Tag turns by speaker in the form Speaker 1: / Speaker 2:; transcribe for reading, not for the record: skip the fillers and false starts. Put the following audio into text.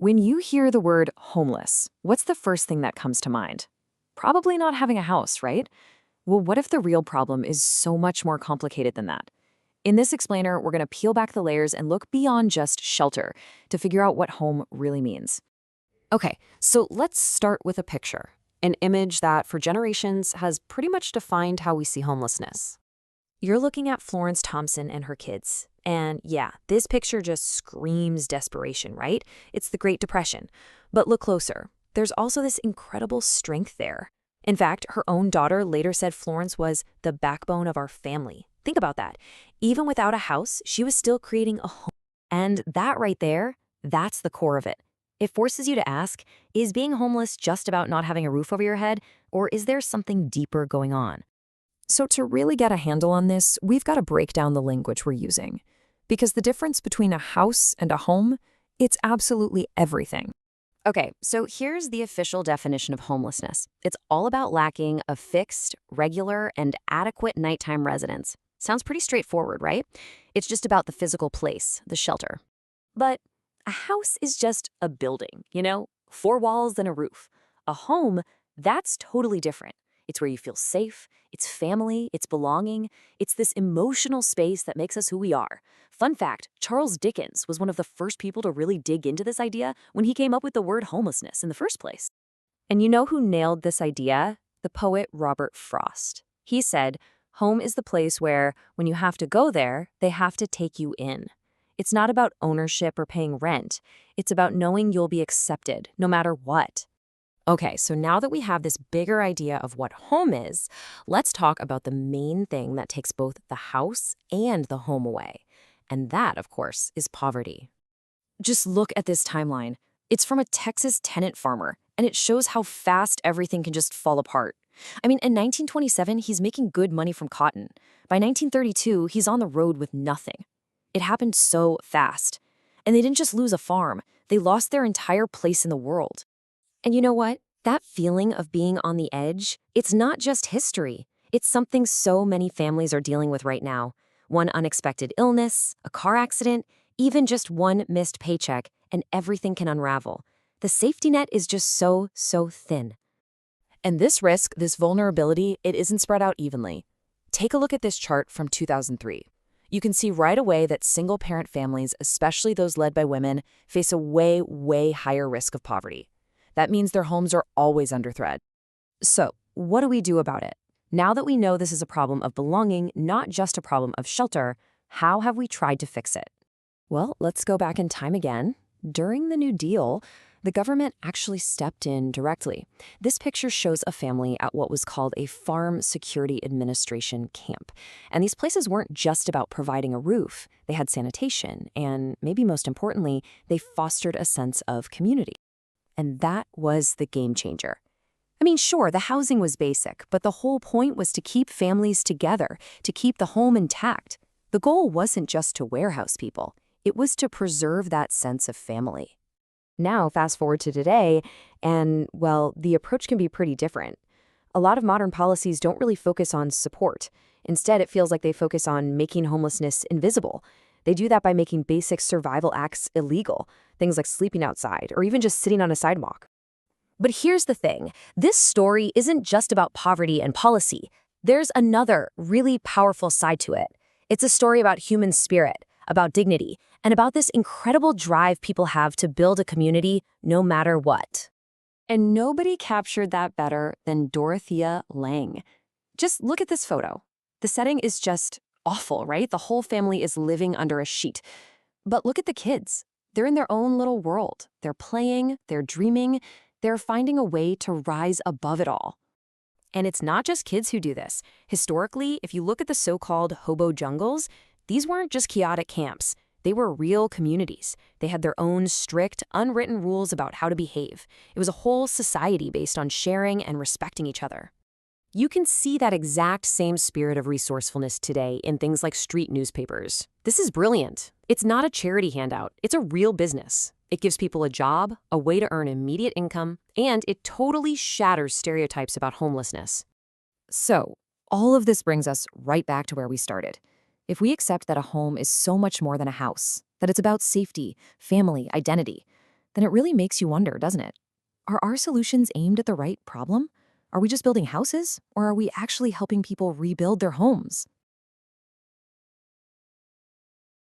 Speaker 1: When you hear the word homeless, what's the first thing that comes to mind? Probably not having a house, right? Well, what if the real problem is so much more complicated than that? In this explainer, we're going to peel back the layers and look beyond just shelter to figure out what home really means. Okay, so let's start with a picture, an image that for generations has pretty much defined how we see homelessness. You're looking at Florence Thompson and her kids. And yeah, this picture just screams desperation, right? It's the Great Depression. But look closer. There's also this incredible strength there. In fact, her own daughter later said Florence was the backbone of our family. Think about that. Even without a house, she was still creating a home. And that right there, that's the core of it. It forces you to ask, is being homeless just about not having a roof over your head, or is there something deeper going on? So to really get a handle on this, we've got to break down the language we're using. Because the difference between a house and a home, it's absolutely everything. Okay, so here's the official definition of homelessness. It's all about lacking a fixed, regular, and adequate nighttime residence. Sounds pretty straightforward, right? It's just about the physical place, the shelter. But a house is just a building, four walls and a roof. A home, that's totally different. It's where you feel safe, it's family, it's belonging, it's this emotional space that makes us who we are. Fun fact, Charles Dickens was one of the first people to really dig into this idea when he came up with the word homelessness in the first place. And you know who nailed this idea? The poet Robert Frost. He said, "Home is the place where, when you have to go there, they have to take you in. It's not about ownership or paying rent. It's about knowing you'll be accepted, no matter what." Okay, so now that we have this bigger idea of what home is, let's talk about the main thing that takes both the house and the home away. And that, of course, is poverty. Just look at this timeline. It's from a Texas tenant farmer, and it shows how fast everything can just fall apart. I mean, in 1927, he's making good money from cotton. By 1932, he's on the road with nothing. It happened so fast. And they didn't just lose a farm, they lost their entire place in the world. And you know what? That feeling of being on the edge, it's not just history. It's something so many families are dealing with right now. One unexpected illness, a car accident, even just one missed paycheck, and everything can unravel. The safety net is just so thin. And this risk, this vulnerability, it isn't spread out evenly. Take a look at this chart from 2003. You can see right away that single-parent families, especially those led by women, face a way higher risk of poverty. That means their homes are always under threat. So, what do we do about it? Now that we know this is a problem of belonging, not just a problem of shelter, how have we tried to fix it? Well, let's go back in time again. During the New Deal, the government actually stepped in directly. This picture shows a family at what was called a Farm Security Administration camp. And these places weren't just about providing a roof. They had sanitation, and maybe most importantly, they fostered a sense of community. And that was the game changer. I mean, sure, the housing was basic, but the whole point was to keep families together, to keep the home intact. The goal wasn't just to warehouse people. It was to preserve that sense of family. Now, fast forward to today, and, well, the approach can be pretty different. A lot of modern policies don't really focus on support. Instead, it feels like they focus on making homelessness invisible. They do that by making basic survival acts illegal, things like sleeping outside or even just sitting on a sidewalk. But here's the thing. This story isn't just about poverty and policy. There's another really powerful side to it. It's a story about human spirit, about dignity, and about this incredible drive people have to build a community no matter what. And nobody captured that better than Dorothea Lange. Just look at this photo. The setting is just awful, right? The whole family is living under a sheet. But look at the kids. They're in their own little world. They're playing, they're dreaming, they're finding a way to rise above it all. And it's not just kids who do this. Historically, if you look at the so-called hobo jungles, these weren't just chaotic camps. They were real communities. They had their own strict, unwritten rules about how to behave. It was a whole society based on sharing and respecting each other. You can see that exact same spirit of resourcefulness today in things like street newspapers. This is brilliant. It's not a charity handout. It's a real business. It gives people a job, a way to earn immediate income, and it totally shatters stereotypes about homelessness. So, all of this brings us right back to where we started. If we accept that a home is so much more than a house, that it's about safety, family, identity, then it really makes you wonder, doesn't it? Are our solutions aimed at the right problem? Are we just building houses, or are we actually helping people rebuild their homes?